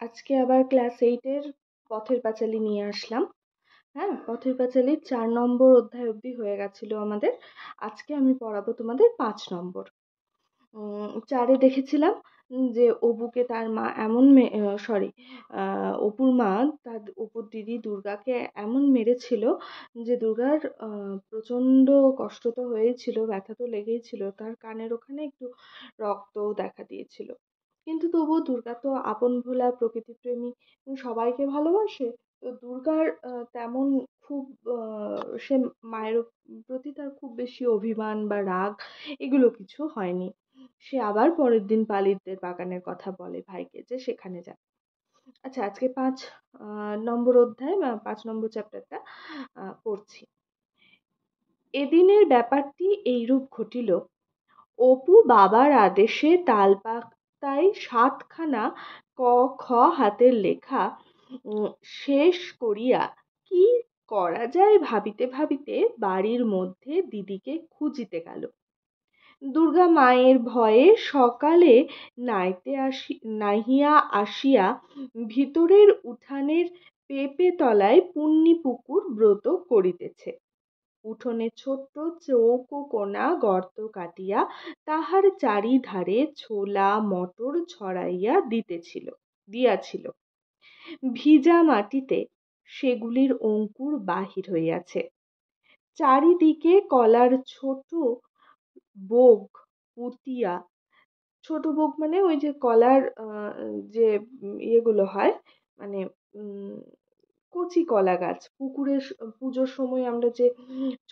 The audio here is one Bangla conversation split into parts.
আজকে আবার ক্লাস 8-এর পথের পাঁচালী নিয়ে আসলাম। হ্যাঁ, পথের পাঁচালীর 4 নম্বর অধ্যায় অবধি হয়ে গেছিল আমাদের। আজকে আমি পড়াবো তোমাদের 5 নম্বর। 4-এ দেখেছিলাম যে অপুকে তার মা এমন সরি অপুর মা তার অপুর দিদি দুর্গাকে এমন মেরেছিল যে দুর্গার প্রচণ্ড কষ্ট তো হয়েছিল, ব্যথা তো লেগেই ছিল, তার কানের ওখানে একটু রক্তও দেখা দিয়েছিল। কিন্তু তবুও দুর্গা তো আপন ভোলা প্রকৃতিপ্রেমী এবং সবাইকে ভালোবাসে। তো দুর্গার তেমন খুব সে মায়ের প্রতি তার খুব বেশি অভিমান বা রাগ এগুলো কিছু হয়নি। সে আবার পরের দিন পালিতদের বাগানের কথা বলে ভাইকে যে সেখানে যাবে। আচ্ছা, আজকে 5 নম্বর অধ্যায় বা 5 নম্বর চ্যাপ্টারটা পড়ছি। এদিনের ব্যাপারটি এইরূপ ঘটিল। অপু বাবার আদেশে তালপাতায় 7খানা ক খ হাতের লেখা শেষ করিয়া কি করা যায় ভাবিতে ভাবিতে বাড়ির মধ্যে দিদিকে খুঁজিতে গেল। দুর্গা মায়ের ভয়ে সকালে নাহিয়া আসিয়া ভিতরের উঠানের পেঁপে তলায় পুণ্যিপুকুর ব্রত করিতেছে। উঠোনে ছোট্ট চৌকো কোণা গর্ত কাটিয়া তাহার চারিধারে ছোলা মটর ছড়াইয়া দিয়াছিল। ভিজা মাটিতে সেগুলির অঙ্কুর বাহির হইয়াছে। চারিদিকে কলার ছোট বোগ পুঁতিয়া, ছোট বোগ মানে ওই যে কলার যে ইয়েগুলো হয়, মানে কচি কলা গাছ পুকুরের পুজোর সময় আমরা যে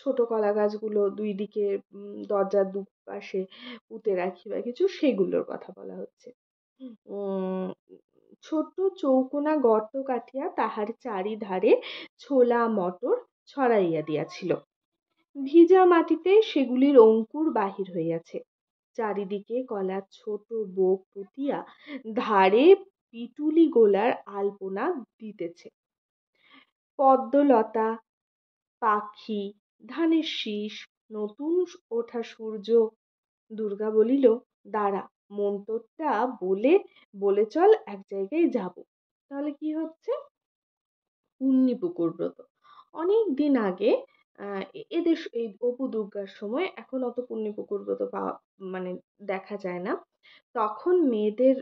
ছোট কলা গাছগুলো দুই দিকে দরজার দুপাশে পুঁতে রাখি বা কিছু, সেগুলোর কথা বলা হচ্ছে। উম ছোট্ট চৌকোনা গর্ত কাটিয়া তাহার চারিধারে ছোলা মটর ছড়াইয়া দিয়াছিল। ভিজা মাটিতে সেগুলির অঙ্কুর বাহির হইয়াছে। চারিদিকে কলার ছোট বোগ পুঁতিয়া ধারে পিটুলি গোলার আলপনা দিতেছে। পদ্মলতা, পাখি, ধানের শীষ, নতুন ওঠা সূর্য। দুর্গা বলিল, দাঁড়া, মন্তরটা বলে চল, এক জায়গায় যাব। তাহলে কি হচ্ছে? পুণ্যিপুকুর ব্রত। অনেক দিন আগে এদের এই অপু দুর্গার সময়, এখন অত পুণ্যিপুকুর ব্রত পাওয়া মানে দেখা যায় না। তখন মেয়েদের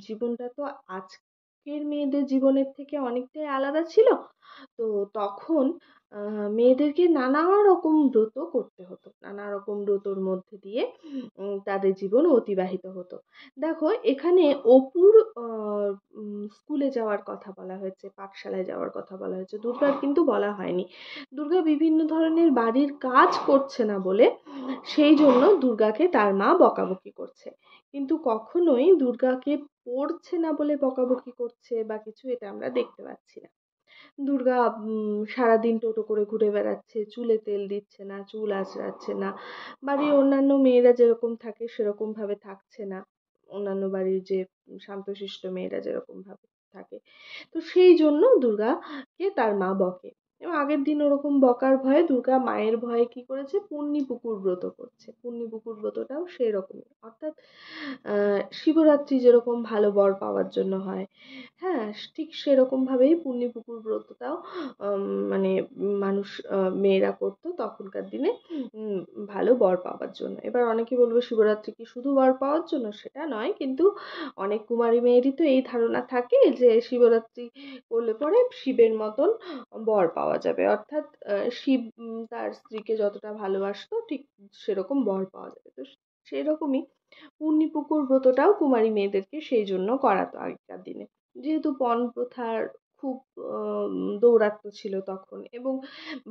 জীবনটা তো আজকের মেয়েদের জীবনের থেকে অনেকটাই আলাদা ছিল। তো তখন মেয়েদেরকে নানা রকম ব্রত করতে হতো, নানা রকম ব্রতর মধ্যে দিয়ে তাদের জীবন অতিবাহিত হতো। দেখো, এখানে অপুর স্কুলে যাওয়ার কথা বলা হয়েছে, পাঠশালায় যাওয়ার কথা বলা হয়েছে, দুর্গার কিন্তু বলা হয়নি। দুর্গা বিভিন্ন ধরনের বাড়ির কাজ করছে না বলে সেই জন্য দুর্গাকে তার মা বকাবকি করছে, কিন্তু কখনোই দুর্গাকে পড়ছে না বলে বকাবকি করছে বা কিছু, এটা আমরা দেখতে পাচ্ছি না। দুর্গা সারাদিন টোটো করে ঘুরে বেড়াচ্ছে, চুলে তেল দিচ্ছে না, চুল আঁচড়াচ্ছে না, বাড়ির অন্যান্য মেয়েরা যেরকম থাকে সেরকম ভাবে থাকছে না, অন্যান্য বাড়ির যে শান্তশিষ্ট মেয়েরা যেরকম ভাবে থাকে। তো সেই জন্য দুর্গাকে তার মা বকে। এবং আগের দিন ওরকম বকার ভয়ে দুর্গা মায়ের ভয়ে কি করেছে, পুণ্যিপুকুর ব্রত করছে। পুণ্যিপুকুর ব্রতটাও সেই রকমই, অর্থাৎ শিবরাত্রি যেরকম ভালো বর পাওয়ার জন্য হয়, হ্যাঁ, ঠিক সেরকম ভাবেই পুণ্যিপুকুর ব্রতটাও মানে মানুষ মেয়েরা করতো তখনকার দিনে ভালো বর পাওয়ার জন্য। এবার অনেকে বলবে শিবরাত্রি কি শুধু বর পাওয়ার জন্য? সেটা নয়, কিন্তু অনেক কুমারী মেয়েরই তো এই ধারণা থাকে যে শিবরাত্রি করলে পরে শিবের মতন বর পাওয়া যাবে, অর্থাৎ শিব তার স্ত্রীকে যতটা ভালোবাসতো ঠিক সেরকম বর পাওয়া যাবে। তো সেরকমই পুণ্যিপুকুর ব্রতটাও কুমারী মেয়েদেরকে সেই জন্য করাতো আগেকার দিনে, যেহেতু পণ প্রথার খুব দৌরাত্ম্য ছিল তখন, এবং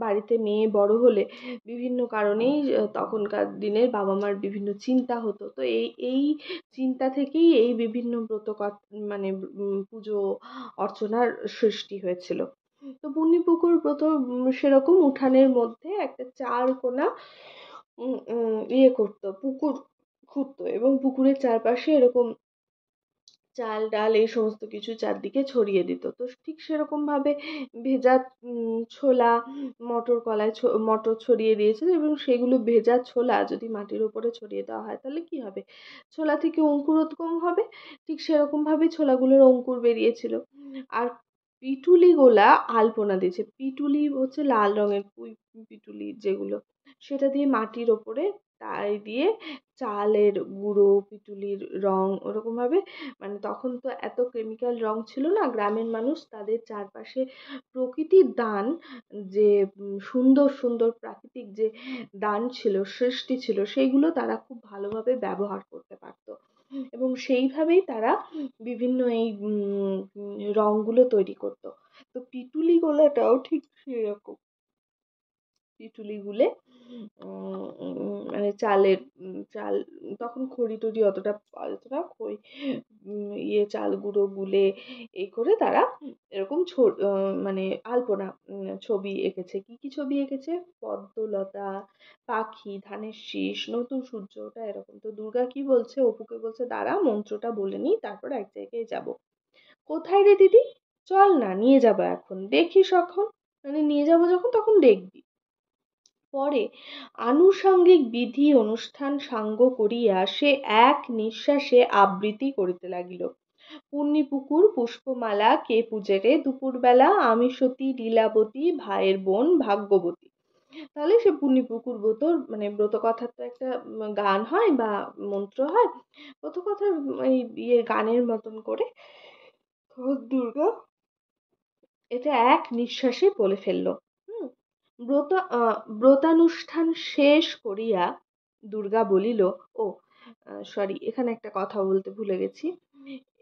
বাড়িতে মেয়ে বড় হলে বিভিন্ন কারণেই তখনকার দিনের বাবা মার বিভিন্ন চিন্তা হতো। তো এই এই চিন্তা থেকেই এই বিভিন্ন ব্রত মানে পুজো অর্চনার সৃষ্টি হয়েছিল। তো পুণ্যিপুকুর ব্রত সেরকম উঠানের মধ্যে একটা 4 কোনা ইয়ে করতো, পুকুর খুঁড়তো, এবং পুকুরের চারপাশে এরকম চাল ডাল এই সমস্ত কিছু চারদিকে ছড়িয়ে দিত। তো ঠিক সেরকমভাবে ভেজা ছোলা, মটর কলাই মটর ছড়িয়ে দিয়েছিল, এবং সেগুলো ভেজা ছোলা যদি মাটির ওপরে ছড়িয়ে দেওয়া হয় তাহলে কি হবে? ছোলা থেকে অঙ্কুরোদ্গম হবে। ঠিক সেরকমভাবেই ছোলাগুলোর অঙ্কুর বেরিয়েছিল। আর পিটুলি গোলা আলপনা দিয়েছে। পিটুলি হচ্ছে লাল রঙের পিটুলি যেগুলো, সেটা দিয়ে মাটির ওপরে তাই দিয়ে চালের গুঁড়ো, পিটুলির রং ওরকমভাবে, মানে তখন তো এত কেমিক্যাল রং ছিল না। গ্রামের মানুষ তাদের চারপাশে প্রকৃতির দান, যে সুন্দর সুন্দর প্রাকৃতিক যে দান ছিল, সৃষ্টি ছিল, সেইগুলো তারা খুব ভালোভাবে ব্যবহার করতে পারত, এবং সেইভাবেই তারা বিভিন্ন এই রঙগুলো তৈরি করতো। তো পিটুলি গোলাটাও ঠিক সেরকম। পিটুলি গুলে মানে চালের চাল, তখন খড়ি টড়ি অতটা পাওয়া যেত না, চাল গুঁড়ো গুলে এই করে তারা এরকম মানে আলপনা ছবি এঁকেছে। কি কি ছবি এঁকেছে? পদ্মলতা, পাখি, ধানের শীষ, নতুন সূর্য, ওটা এরকম। তো দুর্গা কি বলছে, অপুকে বলছে, দাঁড়া মন্ত্রটা বলে নিই, তারপর এক জায়গায় যাব। কোথায় রে দিদি? চল না, নিয়ে যাবো এখন, দেখিস এখন, মানে নিয়ে যাবো যখন তখন দেখবি। পরে আনুষঙ্গিক বিধি অনুষ্ঠান সাঙ্গ করিয়া সে এক নিঃশ্বাসে আবৃত্তি করিতে লাগিল। পুণ্যিপুকুর পুষ্পমালা কে পূজে রে দুপুরবেলা, আমি সতী লীলাবতী ভাইয়ের বোন ভাগ্যবতী। তাহলে সে পুণ্যিপুকুর ব্রত, মানে ব্রত কথার তো একটা গান হয় বা মন্ত্র হয়, ব্রত কথার এই গানের মতন করে দুর্গা এটা এক নিঃশ্বাসে বলে ফেললো। হুম। ব্রত ব্রতানুষ্ঠান শেষ করিয়া দুর্গা বলিল, ও সরি, এখানে একটা কথা বলতে ভুলে গেছি।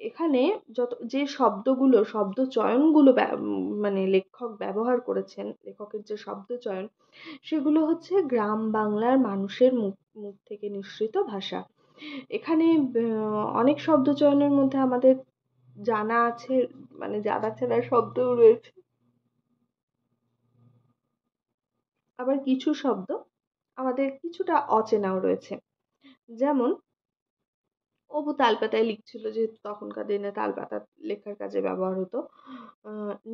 এখানে যত যে শব্দগুলো, শব্দ চয়নগুলো মানে লেখক ব্যবহার করেছেন, লেখকের যে শব্দ চয়ন, সেগুলো হচ্ছে গ্রাম বাংলার মানুষের মুখ মুখ থেকে নিঃসৃত ভাষা। এখানে অনেক শব্দ চয়নের মধ্যে আমাদের জানা আছে, মানে জানা চেনা শব্দও রয়েছে, আবার কিছু শব্দ আমাদের কিছুটা অচেনাও রয়েছে। যেমন অপু তালপাতায় লিখছিল, যেহেতু তখনকার দিনে তালপাতা লেখার কাজে ব্যবহার হতো।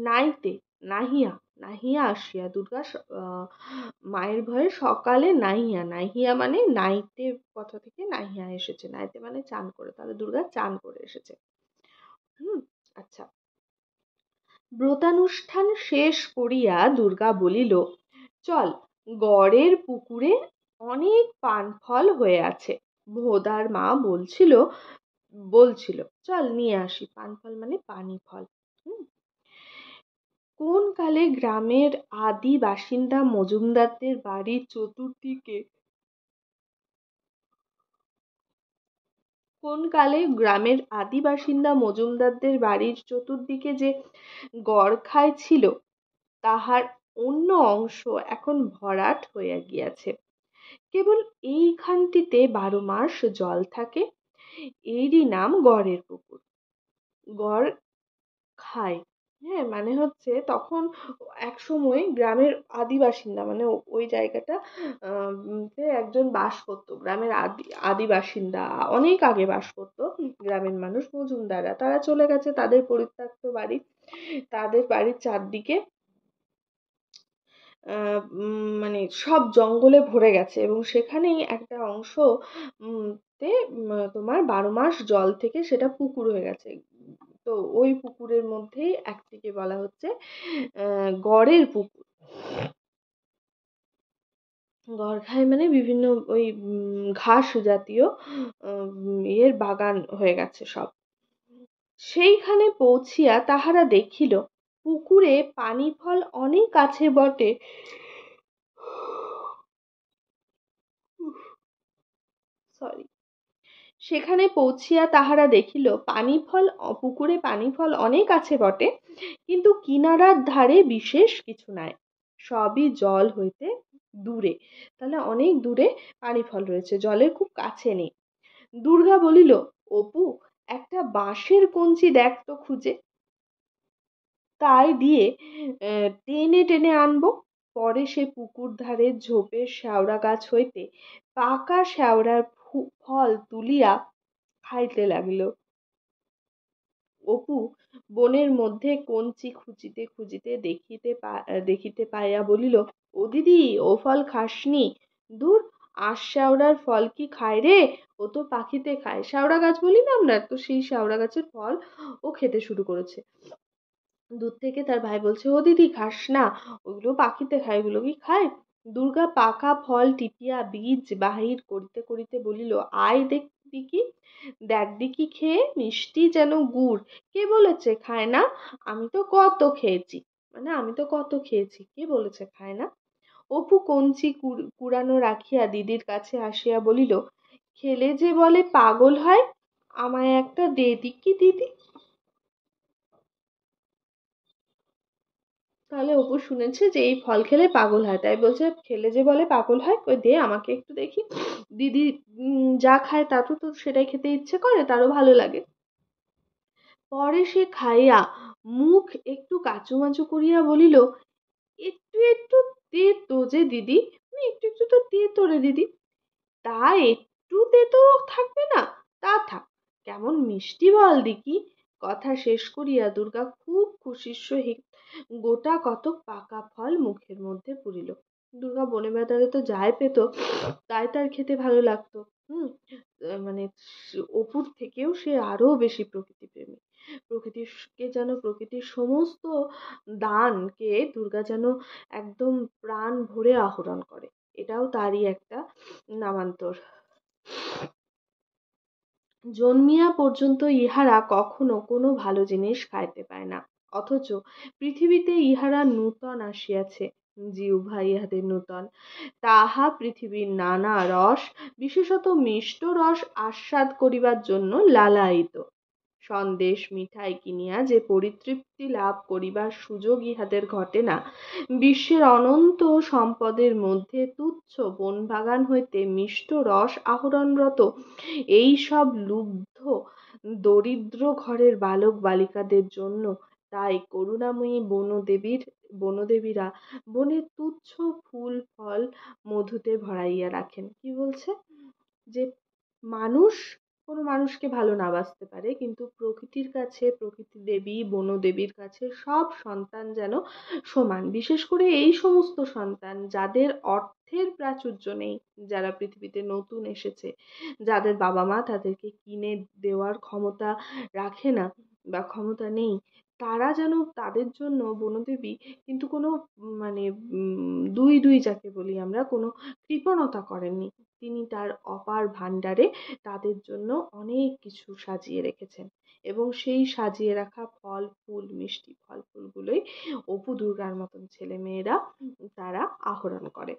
নাইতে, নাহিয়া, নাহিয়া আসিয়া দুর্গা মায়ের ভয়ে সকালে নাহিয়া, নাহিয়া মানে নাইতে কথা থেকে নাহিয়া এসেছে, নাইতে মানে চান করে, তাহলে দুর্গা চান করে এসেছে। হুম। আচ্ছা। ব্রতানুষ্ঠান শেষ করিয়া দুর্গা বলিল, চল, গড়ের পুকুরে অনেক পান ফল হয়ে আছে। ভোদার মা বলছিল বলছিল চল নিয়ে আসি। পান ফল মানে পানি ফল। হুম। কোন কালে গ্রামের আদি বাসিন্দা মজুমদারদের বাড়ির চতুর্দিকে কোন কালে গ্রামের আদি বাসিন্দা মজুমদারদের বাড়ির চতুর্দিকে যে গড়খাই ছিল, তাহার অন্য অংশ এখন ভরাট হইয়া গিয়াছে। কেবল এইখানটিতে 12 মাস জল থাকে। এরই নাম গড়ের পুকুর। গড় খায়। হ্যাঁ, মানে হচ্ছে তখন একসময় গ্রামের আদি বাসিন্দা, মানে ওই জায়গাটা তে একজন বাস করতো, গ্রামের আদি বাসিন্দা অনেক আগে বাস করতো গ্রামের মানুষ, মজুমদাররা। তারা চলে গেছে তাদের পরিত্যক্ত বাড়ি, তাদের বাড়ির চারদিকে মানে সব জঙ্গলে ভরে গেছে, এবং সেখানেই একটা অংশ তে তোমার 12 মাস জল থেকে সেটা পুকুর হয়ে গেছে। তো ওই পুকুরের মধ্যেই একটিকে বলা হচ্ছে গড়ের পুকুর। গড়খাই মানে বিভিন্ন ওই ঘাস জাতীয় এর বাগান হয়ে গেছে সব। সেইখানে পৌঁছিয়া তাহারা দেখিল পুকুরে পানি ফল অনেক আছে বটে, সরি, সেখানে পৌঁছিয়া তাহারা দেখিল পুকুরে পানি ফল অনেক আছে বটে, কিন্তু কিনারার ধারে বিশেষ কিছু নাই, সবই জল হইতে দূরে। তাহলে অনেক দূরে পানি ফল রয়েছে, জলের খুব কাছে নেই। দুর্গা বলিল, অপু, একটা বাঁশের কঞ্চি দেখ তো খুঁজে, তাই দিয়ে টেনে টেনে আনবো। পরে সে পুকুর ধারে ঝোপের শেওড়া গাছ হইতে পাকা শেওড়ার ফল তুলিয়া খাইতে লাগিল। অপু বনের মধ্যে কঞ্চি খুঁজিতে খুঁজিতে দেখিতে পাইয়া বলিল, ও দিদি, ও ফল খাসনি? দূর, আজ শ্যাওড়ার ফল কি খায় রে? ও তো পাখিতে খায়। শ্যাওড়া গাছ বলি না আমরা, তো সেই শ্যাওড়া গাছের ফল ও খেতে শুরু করেছে। দূর থেকে তার ভাই বলছে, ও দিদি, খাস না, ওগুলো পাখিতে খায়, ওগুলো কি খায়? দুর্গা পাকা ফল টিপিয়া বীজ বাহির করিতে করিতে বলিল, আয় দেখি, দেখ দেখি খেয়ে, মিষ্টি যেন গুড়। কে বলেছে খায় না? আমি তো কত খেয়েছি। মানে আমি তো কত খেয়েছি, কে বলেছে খায় না? অপু কঞ্চি কুড়ানো রাখিয়া দিদির কাছে আসিয়া বলিল, খেলে যে বলে পাগল হয়, আমায় একটা দে দেখি দিদি। তাহলে অপু শুনেছে যে এই ফল খেলে পাগল হয়, তাই বলছে খেলে যে বলে পাগল হয়, কই দে আমাকে একটু দেখি। দিদি যা খায় তা তো তো সেটাই খেতে ইচ্ছে করে, তারও ভালো লাগে। পরে সে খাইয়া মুখ একটু কাচুমাচু করিয়া বলিল, একটু একটু তেতো যে দিদি, একটু একটু তো তেতো রে দিদি। তা একটু তেতো থাকবে না? তা থাক, কেমন মিষ্টি বল দেখি। কথা শেষ করিয়া দুর্গা খুব খুশির সহিত গোটা কতক পাকা ফল মুখের মধ্যে পুরিল। দুর্গা বনে বাজারে তো যাই পেত, তাই তার খেতে ভালো লাগতো। হুম। মানে অপুর থেকেও সে আরো বেশি প্রকৃতি প্রেমী। প্রকৃতিকে যেন, প্রকৃতির সমস্ত দানকে দুর্গা যেন একদম প্রাণ ভরে আহরণ করে। এটাও তারই একটা নামান্তর। জন্মিয়া পর্যন্ত ইহারা কখনো কোনো ভালো জিনিস খাইতে পায় না, অথচ পৃথিবীতে ইহারা নূতন আসিয়াছে, জিহ্বা ইহাদের নূতন। তাহা পৃথিবীর নানা রস, বিশেষত মিষ্ট রস আস্বাদ করিবার জন্য লালায়িত। সন্দেশ মিঠাই কিনিয়া যে পরিতৃপ্তি লাভ করিবার সুযোগ ইহাদের ঘটে না, বিশ্বের অনন্ত সম্পদের মধ্যে তুচ্ছ বনবাগান হইতে মিষ্ট রস আহরণরত এই সব লুব্ধ দরিদ্র ঘরের বালক বালিকাদের জন্য তাই করুণাময়ী বনদেবীরা বনের তুচ্ছ ফুল ফল মধুতে ভরাইয়া রাখেন। কি বলছে? যে মানুষ কোনো মানুষকে ভালো না বাসতে পারে, কিন্তু প্রকৃতির কাছে, প্রকৃতি দেবী বনদেবীর কাছে সব সন্তান যেন সমান। বিশেষ করে এই সমস্ত সন্তান যাদের অর্থের প্রাচুর্য নেই, যারা পৃথিবীতে নতুন এসেছে, যাদের বাবা মা তাদেরকে কিনে দেওয়ার ক্ষমতা রাখে না বা ক্ষমতা নেই, তারা যেন, তাদের জন্য বনদেবী কিন্তু কোনো মানে দুই দুই যাকে বলি আমরা, কোনো কৃপণতা করেননি। তিনি তার অপার ভাণ্ডারে তাদের জন্য অনেক কিছু সাজিয়ে রেখেছেন, এবং সেই সাজিয়ে রাখা ফল ফুল, মিষ্টি ফল ফুলগুলোই অপু দুর্গার মতন ছেলে মেয়েরা তারা আহরণ করে।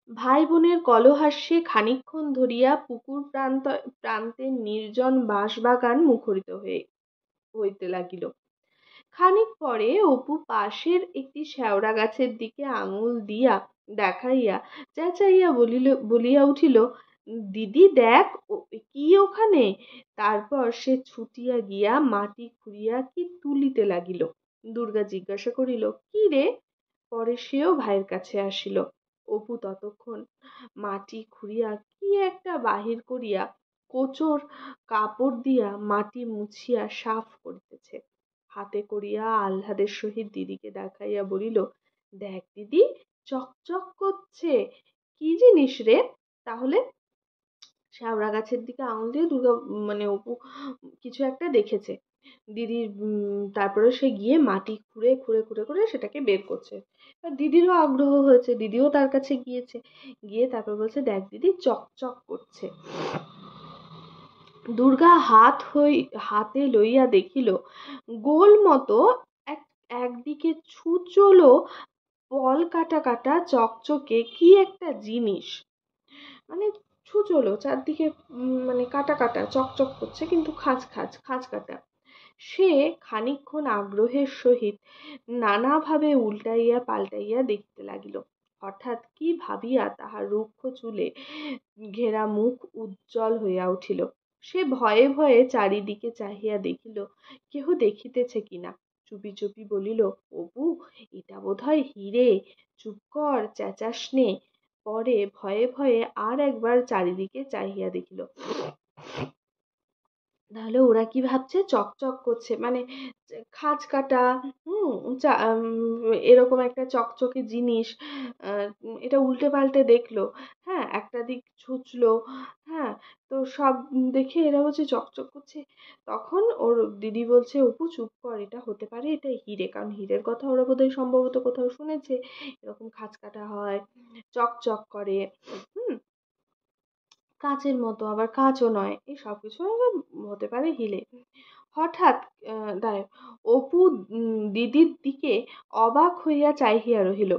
ভাই বোনের কলহাস্যে খানিকক্ষণ ধরিয়া পুকুর প্রান্তের নির্জন বাঁশবাগান মুখরিত হইতে লাগিল। খানিক পরে অপু পাশের একটি শেওড়া গাছের দিকে আঙুল দিয়া দেখাইয়া চেঁচাইয়া বলিয়া উঠিল, দিদি দেখ, কি ওখানে? তারপর সে ছুটিয়া গিয়া মাটি খুঁড়িয়া কি তুলিতে লাগিল। দুর্গা জিজ্ঞাসা করিল, কি রে? পরে সেও ভাইয়ের কাছে আসিল। অপু ততক্ষণ মাটি খুঁড়িয়া কি একটা বাহির করিয়া কোচর কাপড় দিয়া মাটি মুছিয়া সাফ করিতেছে। হাতে করিয়া আহ্লাদের সহিত দিদিকে দেখাইয়া বলিল, দেখ দিদি, চকচক করছে। কি জিনিস রে? তাহলে শ্যাওড়া গাছের দিকে আঙুল দিয়ে দুর্গা, মানে অপু কিছু একটা দেখেছে। দিদির তারপরে সে গিয়ে মাটি খুঁড়ে খুঁড়ে খুঁড়ে খুঁড়ে সেটাকে বের করছে। দিদিরও আগ্রহ হয়েছে, দিদিও তার কাছে গিয়েছে, গিয়ে তারপর বলছে, দেখ দিদি, চকচক করছে। দুর্গা হাতে লইয়া দেখিল গোল মতো একদিকে ছুঁচলো বল কাটা কাটা চকচকে কি একটা জিনিস। মানে ছুঁচলো চারদিকে, মানে কাটা কাটা চকচক করছে, কিন্তু খাঁজ খাঁজ খাঁজ কাটা। সে খানিকক্ষণ আগ্রহের সহিত নানাভাবে উল্টাইয়া পাল্টাইয়া দেখিতে লাগিল। হঠাৎ কি ভাবিয়া তাহার রুক্ষ চুলে ঘেরা মুখ উজ্জ্বল হইয়া উঠিল। সে ভয়ে ভয়ে চারিদিকে চাহিয়া দেখিল কেহ দেখিতেছে কিনা। চুপি চুপি বলিল, অপু, এটা বোধ হয় হিরে, চুপ কর, চেঁচাস নে। পরে ভয়ে ভয়ে আর একবার চারিদিকে চাহিয়া দেখিল। তাহলে ওরা কি ভাবছে, চকচক করছে মানে খাঁজ কাটা, হুম, এরকম একটা চকচকে জিনিস, এটা উল্টে পাল্টে দেখলো, হ্যাঁ, একটা দিক ছুঁচলো, হ্যাঁ, তো সব দেখে এরা বলছে চকচক করছে। তখন ওর দিদি বলছে, অপু চুপ কর, এটা হতে পারে এটা হিরে, কারণ হীরের কথা ওরা বোধহয় সম্ভবত কোথাও শুনেছে, এরকম খাঁজ কাটা হয়, চকচক করে, হুম, কাঁচের মতো আবার কাঁচও নয়, এই সব কিছু হতে পারে হিলে। হঠাৎ অপু দিদির দিকে অবাক হইয়া চাহিয়া রহিল।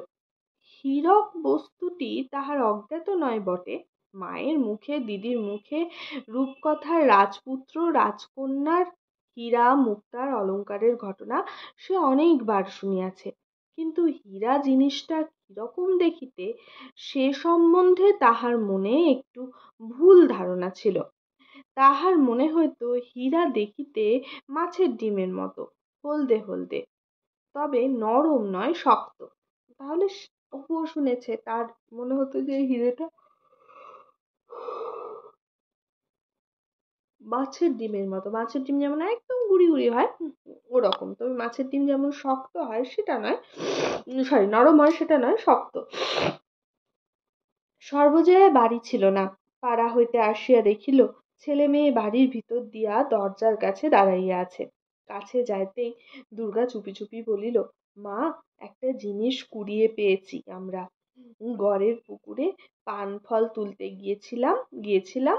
হীরক বস্তুটি তাহার অজ্ঞাত নয় বটে, মায়ের মুখে দিদির মুখে রূপকথার রাজপুত্র রাজকন্যার হীরা মুক্তার অলংকারের ঘটনা সে অনেকবার শুনিয়াছে, কিন্তু হীরা জিনিসটা কিরকম দেখিতে সে সম্বন্ধে তাহার মনে একটু ভুল ধারণা ছিল। তাহার মনে হইত হীরা দেখিতে মাছের ডিমের মতো, হলদে হলদে, তবে নরম নয়, শক্ত। তাহলে অপুও শুনেছে, তার মনে হতো যে হিরেটা মাছের ডিমের মতো, মাছের ডিম যেমন একদম গুড়ি গুড়ি হয় ওরকম, তবে মাছের ডিম যেমন শক্ত হয় সেটা নয়, সরি নরম হয় সেটা নয়, শক্ত। সর্বজয়া বাড়ি ছিল না, পাড়া হইতে আসিয়া দেখিল ছেলে মেয়ে বাড়ির ভিতর দিয়া দরজার কাছে দাঁড়াইয়া আছে। কাছে যাইতেই দুর্গা চুপি চুপি বলিল, মা, একটা জিনিস কুড়িয়ে পেয়েছি আমরা, গড়ের পুকুরে পান ফল তুলতে গিয়েছিলাম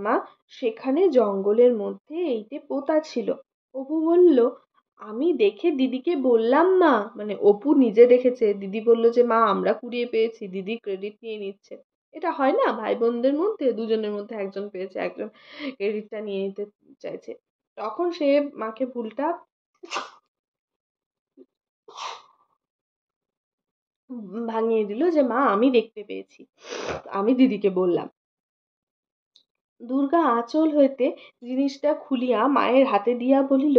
মা, সেখানে জঙ্গলের মধ্যে এইটে পোতা ছিল। অপু বলল, আমি দেখে দিদিকে বললাম মা, মানে অপু নিজে দেখেছে, দিদি বলল যে মা আমরা কুড়িয়ে পেয়েছি, দিদি ক্রেডিট নিয়ে নিচ্ছে। এটা হয় না ভাই বোনদের মধ্যে, দুজনের মধ্যে একজন পেয়েছে, একজন ক্রেডিটটা নিয়ে নিতে চাইছে। তখন সে মাকে ভুলটা ভাঙিয়ে দিল যে মা আমি দেখতে পেয়েছি, আমি দিদিকে বললাম। দুর্গা আঁচল হইতে জিনিসটা খুলিয়া মায়ের হাতে দিয়া বলিল,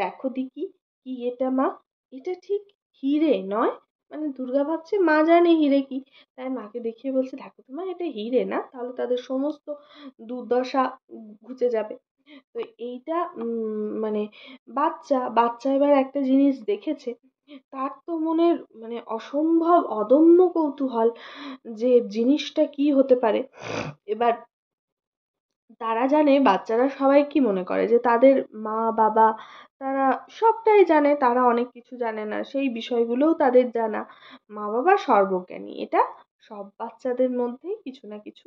দেখো দিকি, কি এটা মা, এটা ঠিক হিরে নয়। মানে দুর্গা ভাবছে মা জানে হিরে কি, তাই মাকে দেখিয়ে বলছে, দেখো তো মা, এটা হিরে না, তাহলে তাদের সমস্ত দুর্দশা ঘুচে যাবে। তো এইটা মানে বাচ্চা বাচ্চা এবার একটা জিনিস দেখেছে, তার তো মনের মানে অসম্ভব অদম্য কৌতূহল যে জিনিসটা কি হতে পারে। এবার তারা জানে, বাচ্চারা সবাই কি মনে করে যে তাদের মা বাবা তারা সবটাই জানে, তারা অনেক কিছু জানে না, সেই বিষয়গুলোও তাদের জানা, মা বাবা সর্বজ্ঞানী, এটা সব বাচ্চাদের মধ্যেই কিছু না কিছু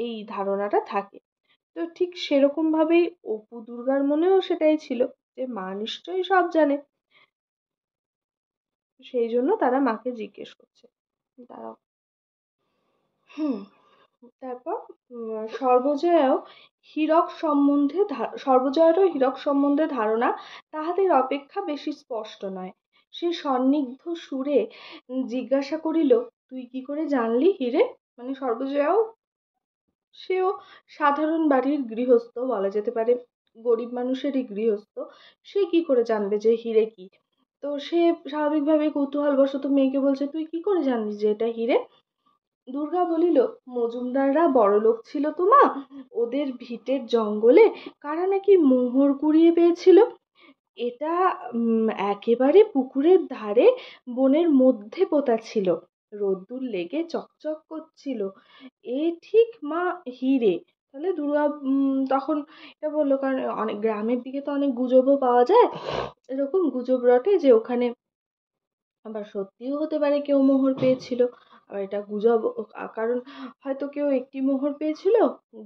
এই ধারণাটা থাকে। তো ঠিক সেরকম ভাবেই অপু দুর্গার মনেও সেটাই ছিল, যে মা নিশ্চয়ই সব জানে, সেই জন্য তারা মাকে জিজ্ঞেস করছে। দাঁড়াও, হুম, তারপর সর্বজয়ারও হীরক সম্বন্ধে ধারণা তাহাদের অপেক্ষা বেশি স্পষ্ট নয়। সে সন্নিগ্ধ সুরে জিজ্ঞাসা করিল, তুই কি করে জানলি হিরে? মানে সর্বজয়াও, সেও সাধারণ বাড়ির গৃহস্থ, বলা যেতে পারে গরিব মানুষেরই গৃহস্থ, সে কি করে জানবে যে হিরে কি? তো সে স্বাভাবিকভাবে কৌতূহল বশত মেয়েকে বলছে, তুই কি করে জানলি যে এটা হিরে? দুর্গা বলিল, মজুমদাররা বড়লোক ছিল তো মা, ওদের ভিটের জঙ্গলে কারা নাকি মোহর কুড়িয়ে পেয়েছিল, এটা একেবারে পুকুরের ধারে বনের মধ্যে পোতা ছিল, রোদ্দুর লেগে চকচক করছিল, এ ঠিক মা হিরে। তাহলে দুর্গা তখন এটা বললো, কারণ অনেক গ্রামের দিকে তো অনেক গুজবও পাওয়া যায়, এরকম গুজব রটে যে ওখানে আবার সত্যিও হতে পারে কেউ মোহর পেয়েছিল, আবার এটা গুজব, কারণ হয়তো কেউ একটি মোহর পেয়েছিল,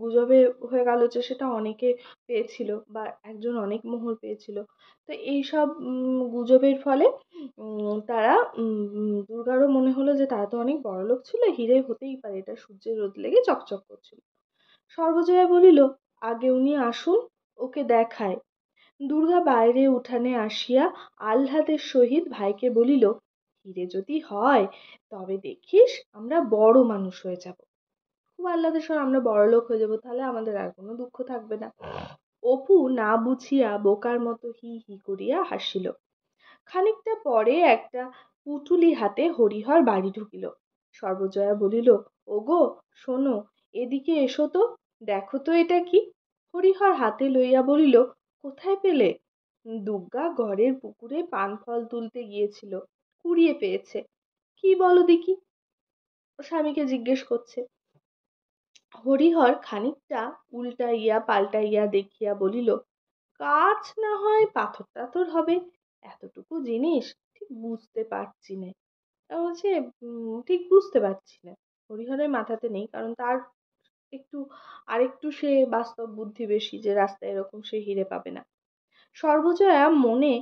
গুজবে হয়ে গেল যে সেটা অনেকে পেয়েছিল, বা একজন অনেক মোহর পেয়েছিল। তো এইসব গুজবের ফলে তারা দুর্গারও মনে হলো যে তারা তো অনেক বড়লোক ছিল, হিরে হতেই পারে, এটা সূর্যের রোদ লেগে চকচক করছিল। সর্বজয়া বলিল, আগে উনি আসুন, ওকে দেখায়। দুর্গা বাইরে উঠানে আসিয়া আহ্লাদের সহিত ভাইকে বলিল, হিরে যদি হয় তবে দেখিস আমরা বড় মানুষ হয়ে যাব, খুব আহ্লাদের সঙ্গে আমরা বড়লোক হয়ে যাব, তাহলে আমাদের আর কোনো দুঃখ থাকবে না। অপু না বুঝিয়া বোকার মতো হি হি করিয়া হাসিল। খানিকটা পরে একটা পুঁটুলি হাতে হরিহর বাড়ি ঢুকিল। সর্বজয়া বলিল, ওগো শোনো, এদিকে এসো তো, দেখো তো এটা কি। হরিহর হাতে লইয়া বলিল, কোথায় পেলে? দুর্গা ঘরের পুকুরে পান ফল তুলতে গিয়েছিল, কুড়িয়ে পেয়েছে। কি বলো দেখি, স্বামীকে জিজ্ঞেস করছে। হরিহর খানিকটা উল্টাইয়া পাল্টাইয়া দেখিয়া বলিল, কাঠ না হয় পাথর টাথর হবে, এতটুকু জিনিস ঠিক বুঝতে পারছি না। বলছে ঠিক বুঝতে পারছি না। হরিহরের মাথাতে নেই, কারণ তার একটু আরেকটু সে বাস্তব বুদ্ধি বেশি, যে রাস্তায় এরকম সে হিরে পাবে না। সর্বজয়া মনে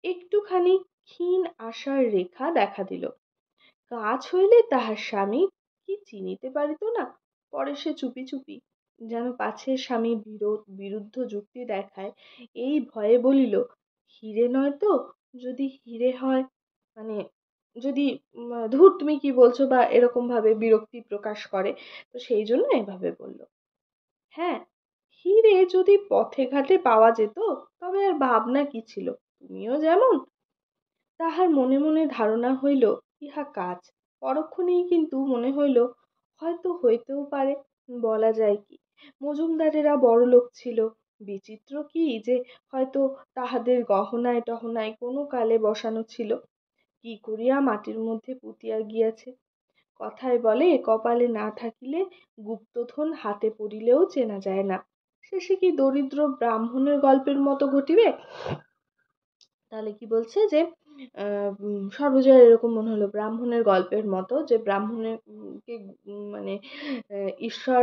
একটুখানি ক্ষীণ আশার রেখা দেখা দিল। কাজ হইলে তাহার স্বামী কি চিনিতে পারিত না? পরে সে চুপি চুপি, যেন পাছে স্বামী বিরুদ্ধ যুক্তি দেখায়, এই ভয়ে বলিল, হিরে নয় তো? যদি হিরে হয়, মানে যদি ধুর তুমি কি বলছো, বা এরকম ভাবে বিরক্তি প্রকাশ করে, তো সেই জন্য এভাবে বলল। হ্যাঁ, হিরে যদি পথে ঘাটে পাওয়া যেত, তবে আর ভাবনা কি ছিল, তুমিও যেমন। তাহার মনে মনে ধারণা হইল ইহা কাজ, পরক্ষণেই কিন্তু মনে হইল হয়তো হইতেও পারে, বলা যায় কি। মজুমদারেরা বড়লোক ছিল, বিচিত্র কি যে হয়তো তাহাদের গহনায় টহনায় কোনো কালে বসানো ছিল, কি করিয়া মাটির মধ্যে পুঁতিয়া গিয়াছে। কথায় বলে, কপালে না থাকিলে গুপ্তধন হাতে পড়িলেও চেনা যায় না। শেষে কি দরিদ্র ব্রাহ্মণের গল্পের মতো ঘটিবে? তাহলে কি বলছে যে সর্বজয়ার এরকম মনে হলো ব্রাহ্মণের গল্পের মতো, যে ব্রাহ্মণের কে মানে ঈশ্বর,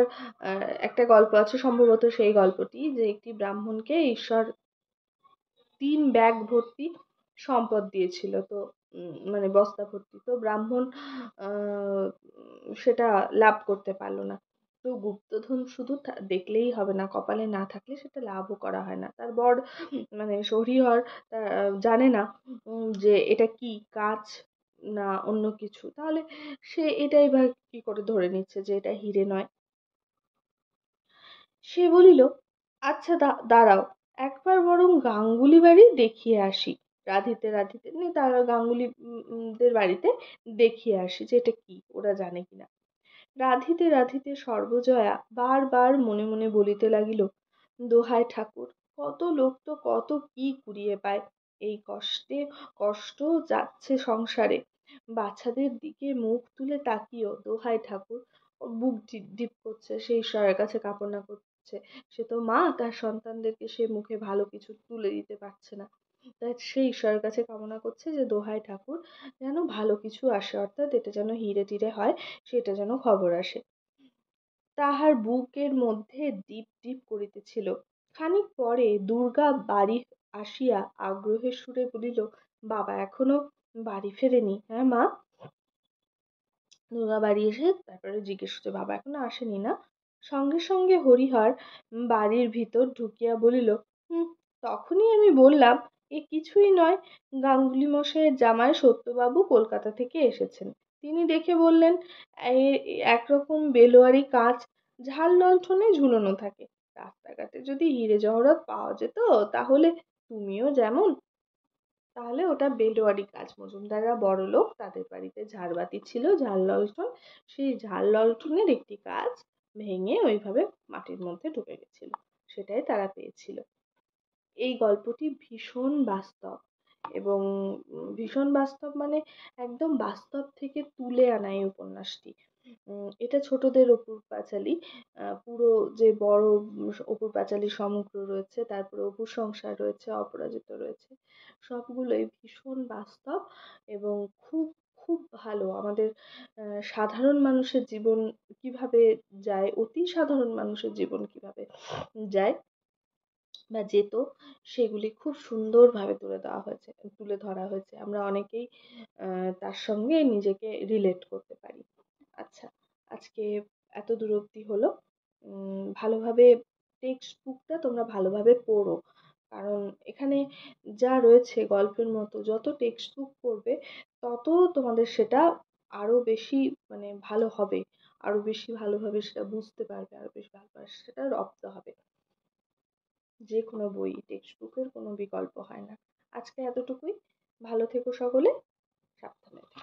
একটা গল্প আছে সম্ভবত সেই গল্পটি, যে একটি ব্রাহ্মণকে ঈশ্বর 3 ব্যাগ ভর্তি সম্পদ দিয়েছিল, তো মানে বস্তা ভর্তি, তো ব্রাহ্মণ সেটা লাভ করতে পারলো না। তো গুপ্তধন শুধু দেখলেই হবে না, কপালে না থাকলে সেটা লাভও করা হয় না। তার বর মানে হরিহর জানে না যে এটা কি কাজ না অন্য কিছু, তাহলে সে এটাই বা কি করে ধরে নিচ্ছে যে এটা হিরে নয়। সে বলিল, আচ্ছা দাঁড়াও, একবার বরং গাঙ্গুলি বাড়ি দেখিয়ে আসি। রাধিতে রাধিতে তারা গাঙ্গুলি দের বাড়িতে দেখিয়ে আসি যে এটা কি, ওরা জানে কিনা। রাধিতে রাধিতে সর্বজয়া বারবার মনে মনে বলিতে লাগিল, দোহাই ঠাকুর, কত লোক তো কত কি কুড়িয়ে পায়, এই কষ্ট যাচ্ছে সংসারে, বাচ্চাদের দিকে মুখ তুলে তাকিও, দোহাই ঠাকুর। ওর বুক ডিপ ডিপ করছে, সে ঈশ্বরের কাছে কামনা করছে। সে তো মা, তার সন্তানদেরকে সে মুখে ভালো কিছু তুলে দিতে পারছে না, তাই সে ঈশ্বরের কাছে কামনা করছে যে দোহাই ঠাকুর, যেন ভালো কিছু আসে, অর্থাৎ এটা যেন হিরে টিরে হয়, সেটা যেন খবর আসে। তাহার বুকের মধ্যে ডিপ ডিপ করিতেছিল। খানিক পরে দুর্গা বাড়ি আসিয়া আগ্রহের সুরে বলিল, বাবা এখনো বাড়ি ফেরেনি? হ্যাঁ মা। দুর্গা বাড়ি এসে তারপরে জিজ্ঞেস করছে, বাবা এখনো আসেনি না? সঙ্গে সঙ্গে হরিহর বাড়ির ভিতর ঢুকিয়া বলিল, হুম, তখনই আমি বললাম এ কিছুই নয়, গাঙ্গুলি মশাইয়ের জামাই সত্যবাবু কলকাতা থেকে এসেছেন। তিনি দেখে বললেন, একরকম বেলোয়ারি কাঁচ ঝাল লণ্ঠনে ঝুলনো থাকে, রাস্তাঘাটে যদি হিরে জহরত পাওয়া যেত, তাহলে তুমিও যেমন। তাহলে ওটা বেলোয়ারি কাজ, মজুমদাররা বড়লোক, তাদের বাড়িতে ঝাড়বাতি ছিল, ঝাল লণ্ঠন, সেই ঝাল লণ্ঠনের একটি কাজ ভেঙে ওইভাবে মাটির মধ্যে ঢুকে গেছিল, সেটাই তারা পেয়েছিল। এই গল্পটি ভীষণ বাস্তব, এবং ভীষণ বাস্তব মানে একদম বাস্তব থেকে তুলে আনা এই উপন্যাসটি। এটা ছোটদের অপুর পাঁচালী, পুরো যে বড় অপুর পাঁচালী সমগ্র রয়েছে, তারপরে অপুর সংসার রয়েছে, অপরাজিত রয়েছে, সবগুলোই ভীষণ বাস্তব এবং খুব খুব ভালো। আমাদের সাধারণ মানুষের জীবন কিভাবে যায়, অতি সাধারণ মানুষের জীবন কিভাবে যায় বা যেত, সেগুলি খুব সুন্দরভাবে তুলে ধরা হয়েছে। আমরা অনেকেই তার সঙ্গে নিজেকে রিলেট করতে পারি। আচ্ছা, আজকে এত দূর অবধি হলো। ভালোভাবে টেক্সট বুকটা তোমরা ভালোভাবে পড়ো, কারণ এখানে যা রয়েছে গল্পের মতো, যত টেক্সট বুক পড়বে তত তোমাদের সেটা আরো বেশি মানে ভালো হবে, আরো বেশি ভালোভাবে সেটা বুঝতে পারবে, আরো বেশি ভালোভাবে সেটা রপ্ত হবে। যে কোনো বই, টেক্সট বুকের কোনো বিকল্প হয় না। আজকে এতটুকুই। ভালো থেকো সকলে, সাবধানে থেকো।